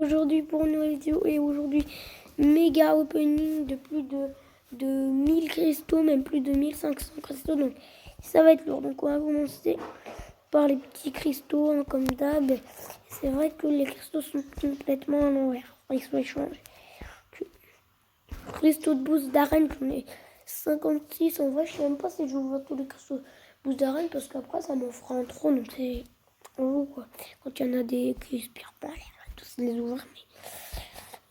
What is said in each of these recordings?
Aujourd'hui pour une nouvelle vidéo et aujourd'hui méga opening de plus de 1000 cristaux, même plus de 1500 cristaux, donc ça va être lourd. Donc on va commencer par les petits cristaux hein, comme d'hab. C'est vrai que les cristaux sont complètement à l'envers, ils sont échangés. Cristaux de boost d'arène, j'en ai 56 en vrai, je sais même pas si je vois tous les cristaux boost d'arène parce qu'après ça m'en fera un trop, donc c'est en haut quoi. Quand il y en a des qui expirent pas, tous les ouvrir,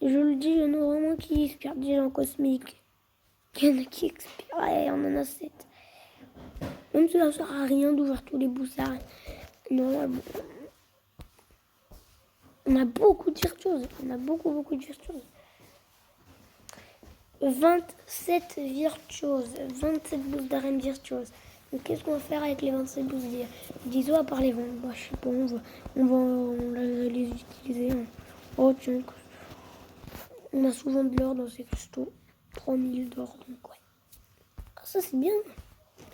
mais je le dis, il y en a vraiment qui expirent déjà en cosmique. Il y en a qui expirent, ouais, on en a 7. Même si ça sert à rien d'ouvrir tous les boosts d'arène. Non, on a beaucoup de virtuoses, on a beaucoup de virtuoses. 27 virtuoses, 27 boosts d'arène virtuoses. Donc qu'est-ce qu'on va faire avec les 27 boosts d'ISO à part les vendre? Bah, je sais pas, on va les utiliser. Hein. Oh tiens, on a souvent de l'or dans ces cristaux. 3000 d'or, donc ouais. Ah, ça c'est bien,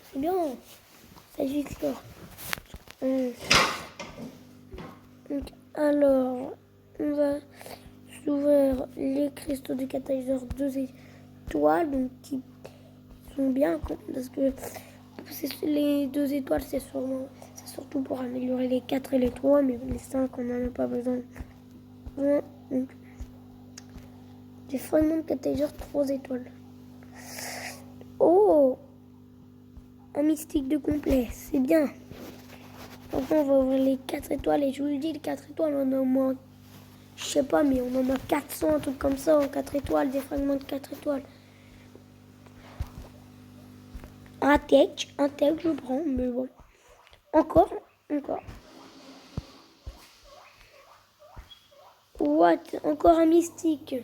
c'est bien. Ça évite l'or. Donc, alors, on va s'ouvrir les cristaux de catalyseur 2 étoiles, donc qui sont bien, parce que les 2 étoiles, c'est surtout pour améliorer les 4 et les 3, mais les 5, on n'en a pas besoin. Donc, des fragments de catalyseur 3 étoiles. Oh, un mystique de complet, c'est bien. Donc on va ouvrir les 4 étoiles, et je vous le dis, les 4 étoiles, on a au moins, je sais pas, mais on en a 400, un truc comme ça, en 4 étoiles, des fragments de 4 étoiles. Un tech, je prends, mais bon. Encore. What? Encore un mystique.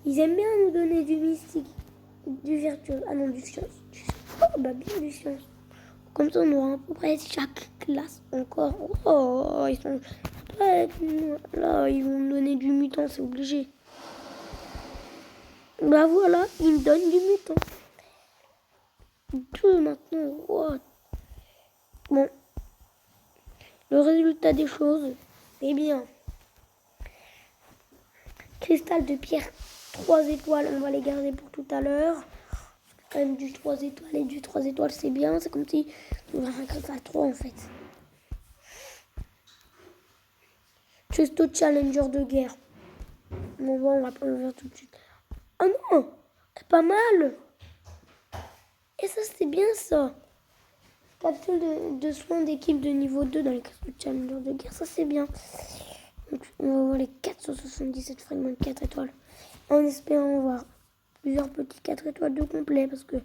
Ils aiment bien nous donner du mystique, du virtuose. Ah non, du science. Oh, bah bien du science. Comme ça, on aura à peu près chaque classe encore. Oh, ils sont prêts. Là, ils vont me donner du mutant, c'est obligé. Bah voilà, ils me donnent du mutant. 2 maintenant. What? Bon. Le résultat des choses, eh bien. Cristal de pierre 3 étoiles, on va les garder pour tout à l'heure. Quand même du 3 étoiles et du 3 étoiles, c'est bien. C'est comme si on avait un cristal 3 en fait. Crystal Challenger de guerre. Bon, on va pas l'ouvrir tout de suite. Oh non, c'est pas mal. Et ça, c'est bien ça. Capsule de soins d'équipe de niveau 2 dans les Crystal Challenger de guerre, ça c'est bien. Donc, on va voir les 477 fragments de 4 étoiles. En espérant voir plusieurs petits 4 étoiles de complet parce que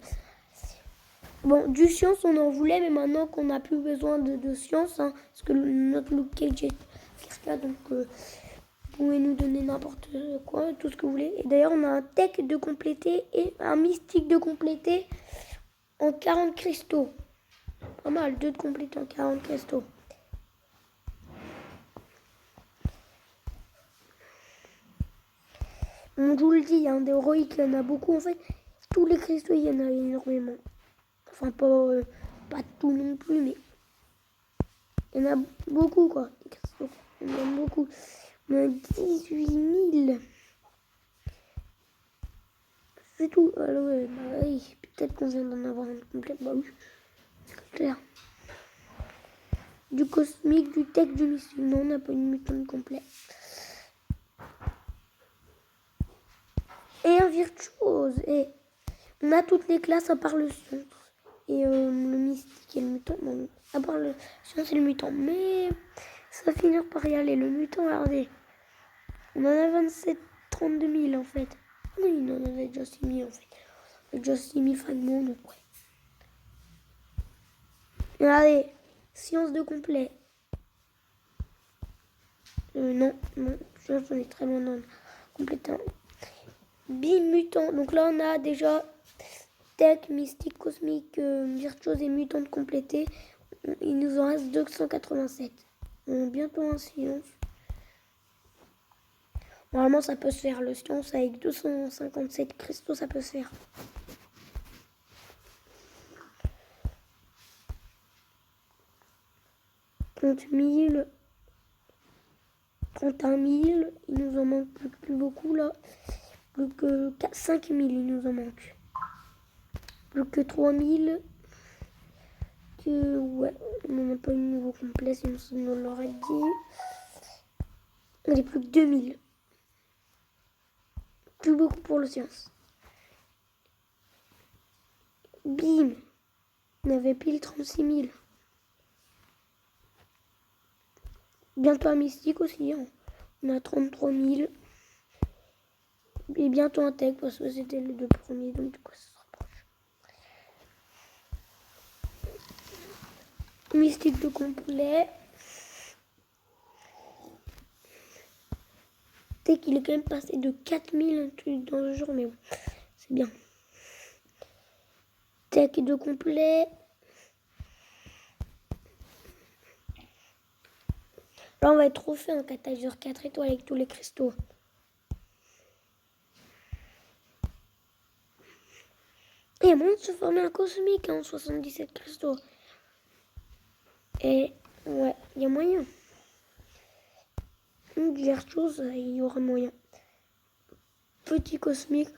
bon, du science on en voulait, mais maintenant qu'on n'a plus besoin de science, hein, parce que notre Luke Cage est là, donc vous pouvez nous donner n'importe quoi, tout ce que vous voulez. Et d'ailleurs on a un tech de compléter et un mystique de compléter en 40 cristaux. Pas mal, 2 de compléter en 40 cristaux. Je vous le dis, hein, des héroïques, il y en a beaucoup. En fait, tous les cristaux, il y en a énormément. Enfin, pas tout non plus, mais il y en a beaucoup, quoi. Des cristaux, il y en a beaucoup. On a 18 000. C'est tout. Alors, ouais, bah oui, peut-être qu'on vient d'en avoir un complet. Bah oui, c'est clair. Du cosmique, du tech, du mystique. Non, on n'a pas une mutante complète. Et un virtuose. Et on a toutes les classes à part le science. Et le mystique et le mutant. Bon, à part le science et le mutant. Mais ça va finir par y aller. Le mutant, regardez. On en a 27, 32 000 en fait. Oui, on en avait déjà 6 000 en fait. Déjà 6 000 fragments, donc ouais. Regardez, science de complet. Non, j'en ai très loin dans complétant. Bimutant. Donc là, on a déjà tech, mystique, cosmique, virtuose et mutante complétés. Il nous en reste 287. Bientôt un science. Normalement, ça peut se faire. Le science avec 257 cristaux, ça peut se faire. Compte 1000. 31 000. Il nous en manque plus beaucoup là. Plus que 5 000, il nous en manque. Plus que 3 000. Ouais, on n'a pas eu de niveau complet, sinon on l'aurait dit. Il est plus que 2 000. Plus beaucoup pour le science. Bim. On avait pile 36 000. Bientôt un mystique aussi. Hein. On a 33 000. Et bientôt un tech parce que c'était les 2 premiers. Donc du coup ça se rapproche. Mystique de complet. Tech il est quand même passé de 4000 un truc dans le jour. Mais bon, c'est bien. Tech de complet. Là, on va être trop fait en catalyseur 4 étoiles avec tous les cristaux. Et il y a moyen de se former un cosmique en 77 cristaux. Et ouais, il y a moyen. Une chose, il y aura moyen. Petit cosmique.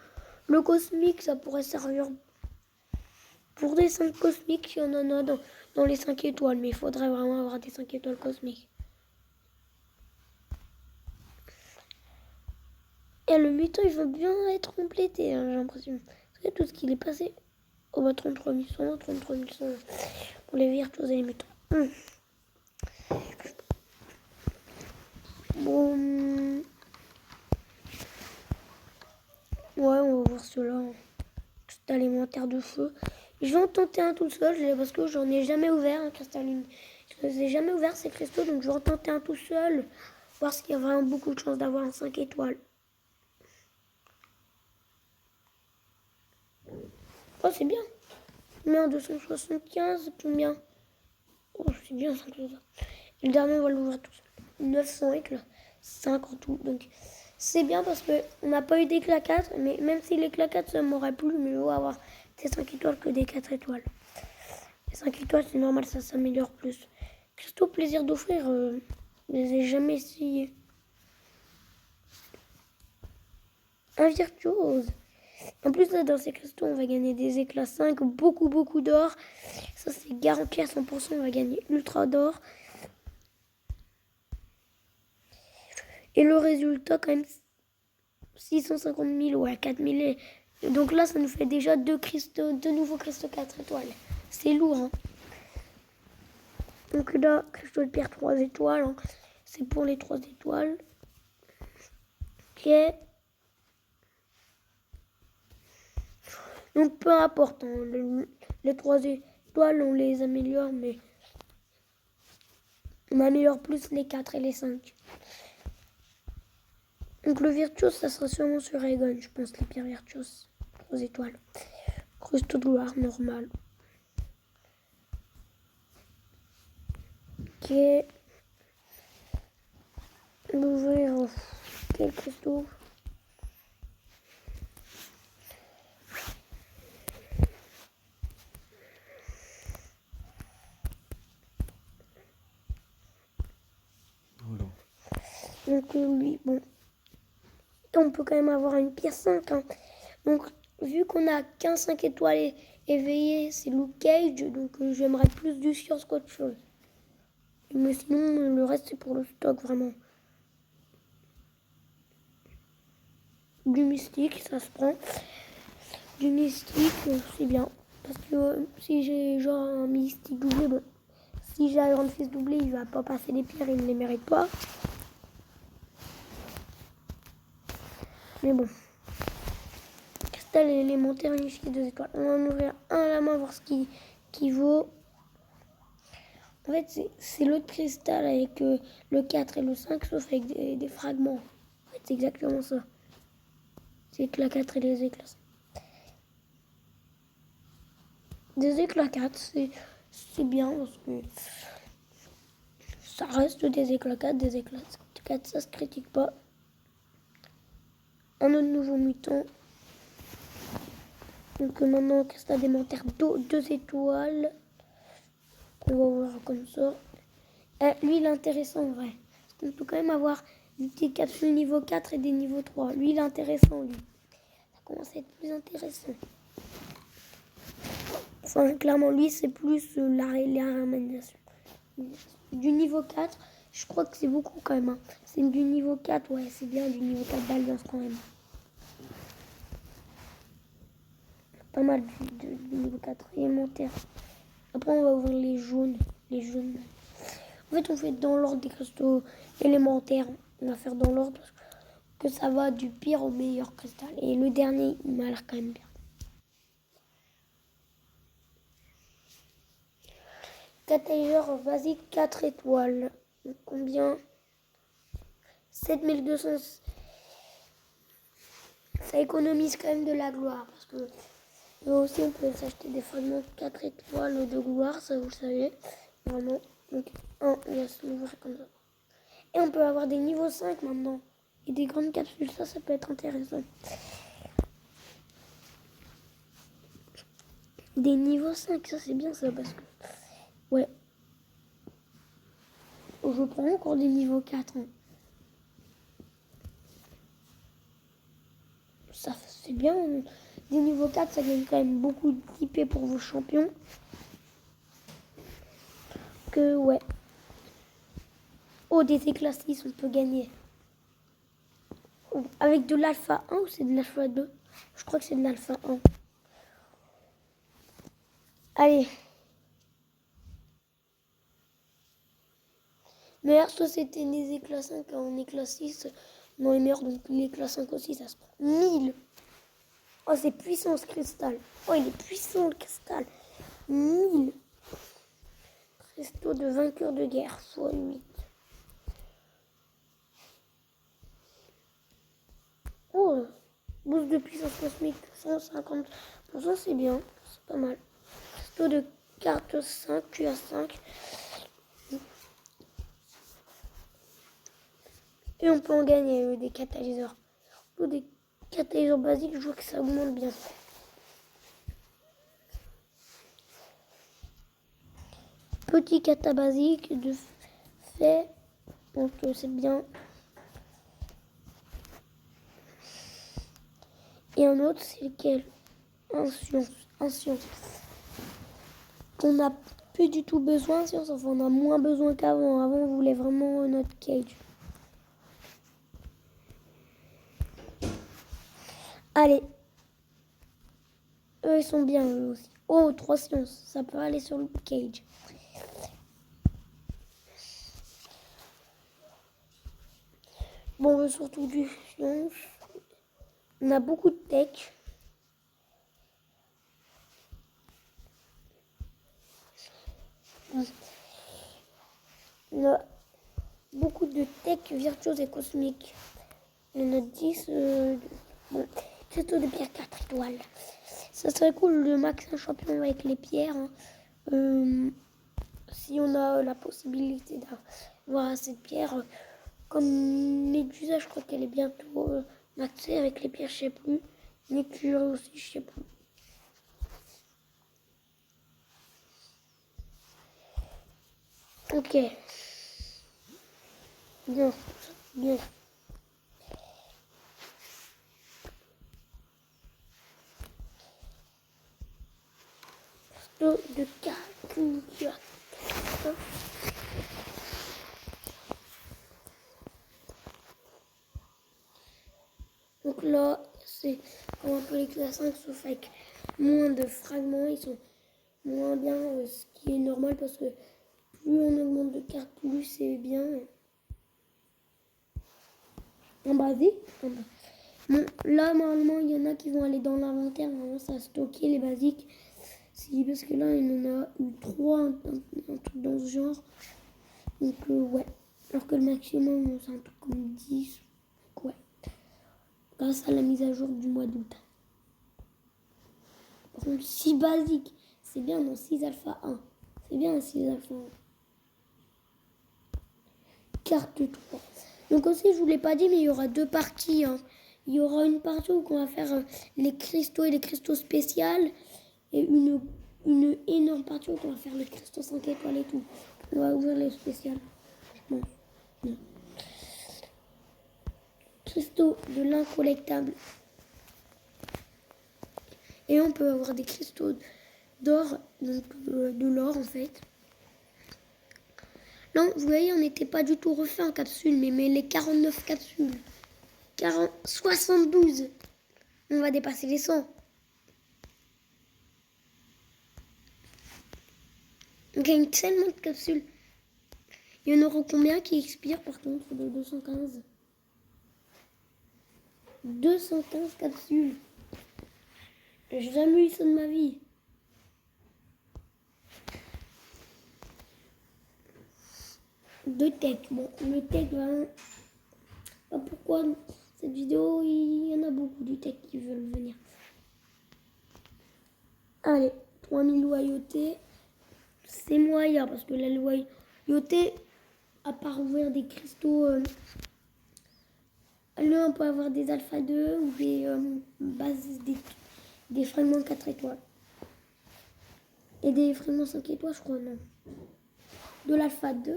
Le cosmique, ça pourrait servir pour des 5 cosmiques si on en a dans les 5 étoiles. Mais il faudrait vraiment avoir des 5 étoiles cosmiques. Et le mutant, il va bien être complété, hein, j'ai l'impression. C'est tout ce qu'il est passé. Oh bah 33 100, 33 100 pour les virtuoses et les mutants. Bon. Ouais, on va voir cela. C'est alimentaire de feu. Je vais en tenter un tout seul parce que j'en ai jamais ouvert un cristalline. Je ne les ai jamais ouvert ces cristaux, donc je vais en tenter un tout seul. Voir s'il y a vraiment beaucoup de chances d'avoir un 5 étoiles. Oh, c'est bien. Combien 275, combien? Oh, c'est bien ça. Et le dernier, on va l'ouvrir tout seul. 900 éclats. 5 en tout. Donc, c'est bien parce qu'on n'a pas eu d'éclat 4. Mais même si l'éclat 4, ça m'aurait plu, mais je vais avoir des 5 étoiles que des 4 étoiles. Les 5 étoiles, c'est normal, ça s'améliore plus. Cristaux plaisir d'offrir, je les ai jamais essayés. Un virtuose. En plus, là, dans ces cristaux, on va gagner des éclats 5, beaucoup d'or. Ça, c'est garanti à 100%, on va gagner ultra d'or. Et le résultat, quand même, 650 000, ouais, 4 000. Donc là, ça nous fait déjà 2 nouveaux cristaux 4 étoiles. C'est lourd, hein. Donc là, cristaux de pierre 3 étoiles. Hein. C'est pour les 3 étoiles. Ok. Donc peu importe, hein, les 3 étoiles, on les améliore, mais on améliore plus les 4 et les 5. Donc le virtuose, ça sera sûrement sur Aegon, je pense, les pierres virtuoses. 3 étoiles. Cristaux de gloire, normal. Ok. Ouvrir quel cristaux. Donc lui, bon. On peut quand même avoir une pierre 5. Hein. Donc vu qu'on a qu'un 5 étoiles éveillé, c'est Luke Cage. Donc j'aimerais plus du science qu'autre chose. Mais sinon, le reste, c'est pour le stock, vraiment. Du mystique, ça se prend. Du mystique, c'est bien. Parce que si j'ai genre un mystique doublé, bon. Si j'ai un grand fils doublé, il va pas passer les pierres, il ne les mérite pas. Mais bon. Cristal élémentaire unifié 2 étoiles. On va en ouvrir un à la main, voir ce qui vaut. En fait, c'est l'autre cristal avec le 4 et le 5, sauf avec des fragments. En fait, c'est exactement ça. C'est que la 4 et les éclats. Des éclats 4, c'est bien parce que ça reste des éclats 4, des éclats 4, ça se critique pas. Un autre nouveau mutant. Donc maintenant, cristal élémentaire 2 étoiles. On va voir comme ça. Lui, il est intéressant en vrai. Parce qu'on peut quand même avoir des capsules niveau 4 et des niveaux 3. Lui, il est intéressant, lui. Ça commence à être plus intéressant. Enfin, clairement, lui, c'est plus la réanimation. Du niveau 4, je crois que c'est beaucoup quand même. Hein. C'est du niveau 4, ouais, c'est bien du niveau 4 d'Alliance quand même. Pas mal du niveau 4 élémentaire. Après, on va ouvrir les jaunes. Les jaunes. En fait, on fait dans l'ordre des cristaux élémentaires. On va faire dans l'ordre parce que ça va du pire au meilleur cristal. Et le dernier, il m'a l'air quand même bien. Catalyseur basique 4 étoiles. Donc, combien? 7200. Ça économise quand même de la gloire. Parce que là aussi, on peut s'acheter des fragments 4 étoiles de gloire. Ça, vous le savez. Vraiment. Donc, on va se l'ouvrir comme ça. Et on peut avoir des niveaux 5 maintenant. Et des grandes capsules. Ça peut être intéressant. Des niveaux 5, ça c'est bien ça. Parce que... Ouais. Je prends encore des niveaux 4. Hein. Ça c'est bien. Des niveaux 4, ça gagne quand même beaucoup d'IP pour vos champions. Que ouais. Oh, des éclats 6, on peut gagner. Avec de l'alpha 1 ou c'est de l'alpha 2? Je crois que c'est de l'alpha 1. Allez. Meilleur, soit c'était des éclats 5 en éclat 6. Non, les meilleurs, donc l'éclat 5 aussi, ça se prend. 1000. Oh, c'est puissant ce cristal. Oh, il est puissant le cristal. 1000. Cristaux de vainqueur de guerre, fois 8. Oh, boost de puissance cosmique, 150%, c'est bien. C'est pas mal. Cristaux de carte 5, QA5. Et on peut en gagner des catalyseurs. Ou des catalyseurs basiques, je vois que ça augmente bien. Petit kata basique de fait. Donc c'est bien. Et un autre, c'est lequel? Un science. On n'a plus du tout besoin, science. Enfin, on a moins besoin qu'avant. Avant, on voulait vraiment notre cage. Allez. Eux, ils sont bien, eux aussi. Oh, 3 sciences. Ça peut aller sur le cage. Bon, on veut surtout du science. On a beaucoup de tech. On a beaucoup de tech virtuose et cosmique. Il y en a 10. Bon, cristaux de pierre 4 étoiles. Ça serait cool de max un champion avec les pierres. Hein. Si on a la possibilité d'avoir assez de pierres. Comme Médusa, je crois qu'elle est bientôt maxée avec les pierres, je sais plus. Mercure aussi, je sais plus. Ok. Bien. De calcul. Donc là, c'est comme un peu les classes 5, sauf avec moins de fragments. Ils sont moins bien, ce qui est normal parce que plus on augmente de cartes, plus c'est bien. En basique. Bon, là, normalement, il y en a qui vont aller dans l'inventaire. Vraiment, ça a stocké les basiques. Parce que là, il en a eu 3, un truc dans ce genre. Donc, ouais. Alors que le maximum, c'est un truc comme 10. Donc, ouais. Grâce à la mise à jour du mois d'août. Par contre, 6 basiques. C'est bien dans 6 alpha 1. C'est bien 6 alpha 1. Carte 3. Donc aussi, je vous l'ai pas dit, mais il y aura 2 parties. Hein. Il y aura une partie où on va faire les cristaux et les cristaux spéciaux. Et une énorme partie où on va faire les cristaux 5 étoiles et tout. On va ouvrir les spéciales. Je pense. cristaux de l'incollectable. Et on peut avoir des cristaux d'or, donc de l'or en fait. Là, vous voyez, on n'était pas du tout refait en capsule, mais les 49 capsules, 72, on va dépasser les 100. On gagne tellement de capsules. Il y en aura combien qui expirent par contre de 215 215 capsules. J'ai jamais eu ça de ma vie. De tech. Bon, le tech, vraiment. Pourquoi cette vidéo, il y en a beaucoup du tech qui veulent venir. Allez, 3000 loyautés. C'est moyen parce que la loyauté, à part ouvrir des cristaux, là on peut avoir des alpha 2 ou des bases, des fragments 4 étoiles. Et des fragments 5 étoiles, je crois, non. De l'alpha 2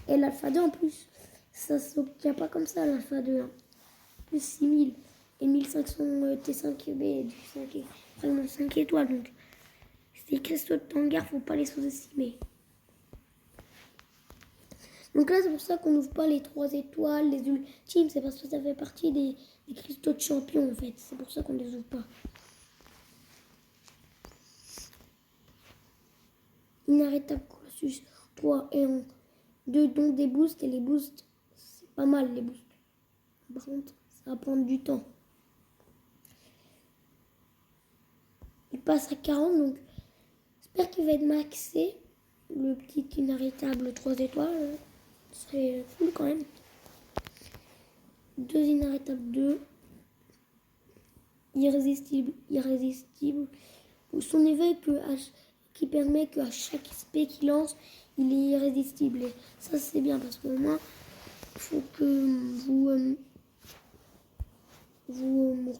et l'alpha 2 en plus. Ça s'obtient pas comme ça, l'alpha 2. Hein. Plus 6000 et 1500 T5B du 5 fragment 5 étoiles. Donc, ces cristaux de Tangar, faut pas les sous-estimer. Donc là, c'est pour ça qu'on n'ouvre pas les 3 étoiles, les ultimes. C'est parce que ça fait partie des cristaux de champion, en fait. C'est pour ça qu'on ne les ouvre pas. Inarrêtable Colossus 3 et 2 dont des boosts. Et les boosts, c'est pas mal, les boosts. Par contre, ça va prendre du temps. Il passe à 40, donc j'espère qu'il va être maxé. Le petit inarrêtable 3 étoiles. C'est cool quand même. 2 inarrêtables 2. Irrésistible. Son éveil qui permet qu'à chaque spé qu'il lance, il est irrésistible. Et ça c'est bien parce qu'au moins, il faut que vous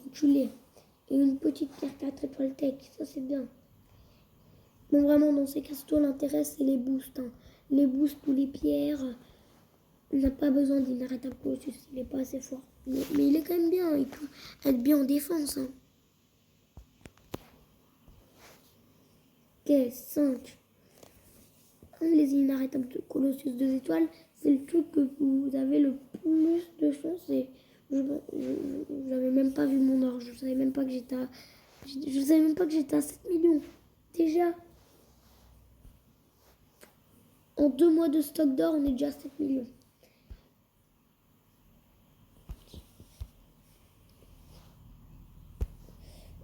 reculez. Et une petite pierre 4 étoiles tech, ça c'est bien. Bon vraiment dans ces cristaux l'intérêt c'est les boosts. Hein. Les boosts ou les pierres. On n'a pas besoin d'inarrêtable Colossus, il n'est pas assez fort. Mais il est quand même bien, il peut être bien en défense. Hein. Ok, 5. Les inarrêtables de Colossus 2 étoiles, c'est le truc que vous avez le plus de chance. Et je n'avais même pas vu mon or, je savais même pas que j'étais à 7 millions. Déjà, en 2 mois de stock d'or, on est déjà à 7 millions.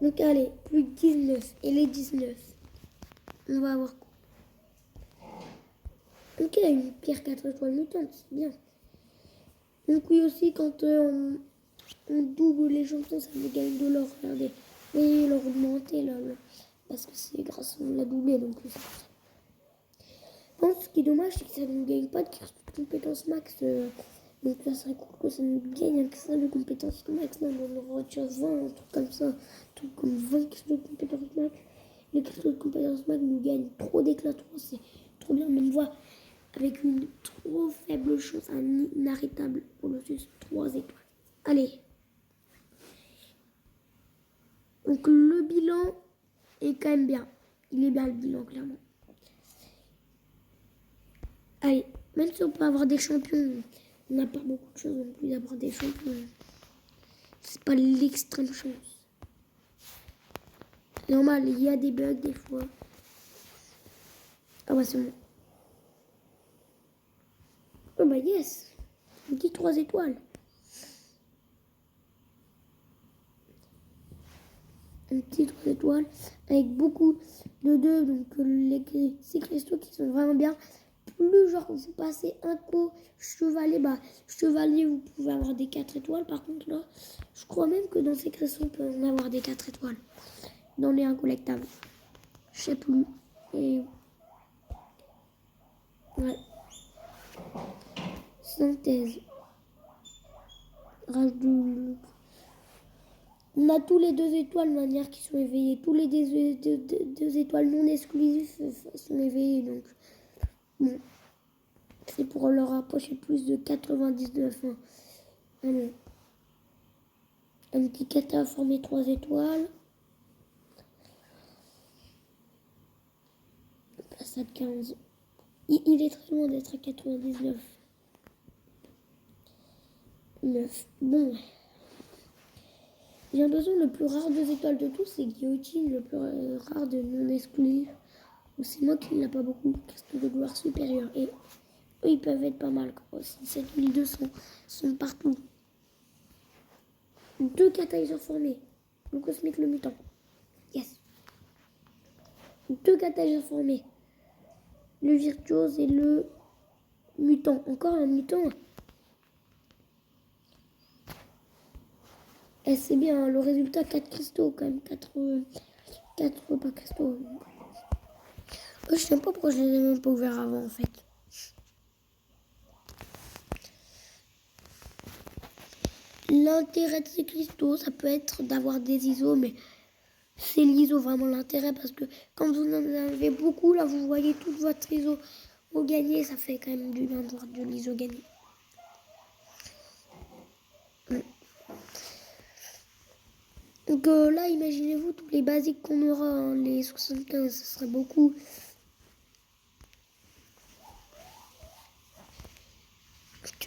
Donc allez, plus 19. Et les 19. On va avoir quoi? Ok, une pierre 4 étoiles mutante, c'est bien. Donc oui aussi, quand on double les champions, ça nous gagne de l'or. Regardez, vous voyez l'or augmenté là, parce que c'est grâce à la doublée. Donc c'est ça. Bon, ce qui est dommage, c'est que ça ne gagne pas de compétences max. Donc là, ça serait cool que ça nous gagne un cristal de compétences max. Là, on retire 20, un truc comme ça. Un truc comme 20 cristaux de compétences max. Les cristaux de compétences max nous gagnent trop d'éclat 3. C'est trop bien. Mais on voit avec une trop faible chance, un inarrêtable Colossus 3 étoiles. Allez. Donc le bilan est quand même bien. Il est bien le bilan, clairement. Allez, même si on peut avoir des champions, on n'a pas beaucoup de choses non plus d'avoir des champions. C'est pas l'extrême chance. Normal, il y a des bugs des fois. Ah bah c'est bon. Oh bah yes. Un petit 3 étoiles. Un petit 3 étoiles avec beaucoup de 2. Donc ces cristaux qui sont vraiment bien. Plus genre vous passez un coup chevalier, bah chevalier vous pouvez avoir des 4 étoiles. Par contre là, je crois même que dans ces cristaux on peut en avoir des 4 étoiles. Dans les incollectables. Je sais plus. Et ouais. Synthèse. Rage de... On a tous les 2 étoiles de manière qui sont éveillées. Tous les 2 étoiles non exclusifs sont éveillés. Donc, bon. C'est pour leur rapprocher plus de 99. Hein. Allez. Un petit kata formé 3 étoiles. Place à 15. Il est très loin d'être à 99. 9. Bon. J'ai l'impression que le plus rare 2 étoiles de tous, c'est Guillotine, le plus rare de non exclusif. Ou c'est moi qui ne l'a pas beaucoup. Cristaux de gloire supérieure. Et eux, ils peuvent être pas mal aussi. 7200 sont partout. 2 catalyseurs formés. Le cosmique, le mutant. Yes. 2 catalyseurs formés. Le virtuose et le mutant. Encore un mutant. Et c'est bien, hein, le résultat 4 cristaux quand même. 4 pas cristaux. Je sais pas pourquoi je les ai même pas ouverts avant en fait. L'intérêt de ces cristaux, ça peut être d'avoir des ISO, mais c'est l'ISO vraiment l'intérêt parce que quand vous en avez beaucoup, là vous voyez toute votre ISO au gagner, ça fait quand même du bien de voir de l'ISO gagner. Donc là, imaginez-vous tous les basiques qu'on aura, hein, les 75, ce serait beaucoup.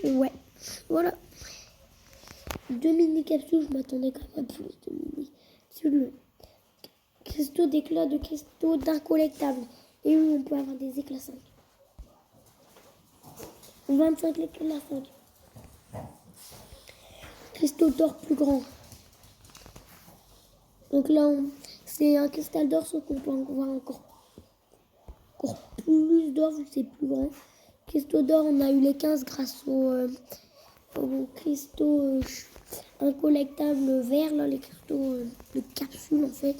Ouais, voilà. 2 mini-capsules, je m'attendais quand même à plus de mini. Sur le cristaux d'éclat de cristaux d'un collectable. Et où on peut avoir des éclats 5. 25 éclats 5. Cristaux d'or plus grand. Donc là, c'est un cristal d'or, sauf qu'on peut en voir encore plus d'or vu que c'est plus grand. Cristaux d'or, on a eu les 15 grâce aux cristaux incollectables verts, là, les cristaux de capsule en fait.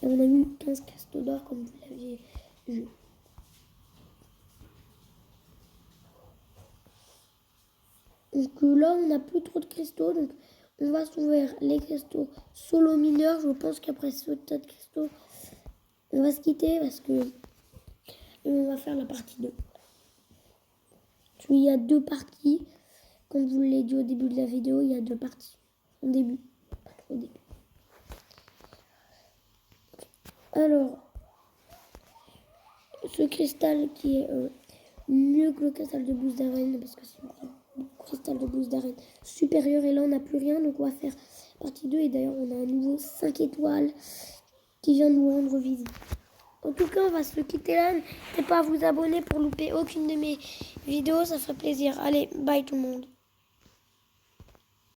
Et on a eu 15 cristaux d'or comme vous l'aviez vu. Donc là, on n'a plus trop de cristaux, donc on va s'ouvrir les cristaux solo mineurs. Je pense qu'après ce tas de cristaux, on va se quitter parce que on va faire la partie 2. Puis il y a 2 parties. Comme je vous l'ai dit au début de la vidéo, il y a 2 parties. Au début. Pas trop au début. Alors, ce cristal qui est mieux que le cristal de boost d'arène, parce que c'est un cristal de boost d'arène supérieur. Et là, on n'a plus rien, donc on va faire partie 2. Et d'ailleurs, on a un nouveau 5 étoiles qui vient de nous rendre visite. En tout cas, on va se quitter là. N'hésitez pas à vous abonner pour louper aucune de mes vidéos, ça ferait plaisir. Allez, bye tout le monde.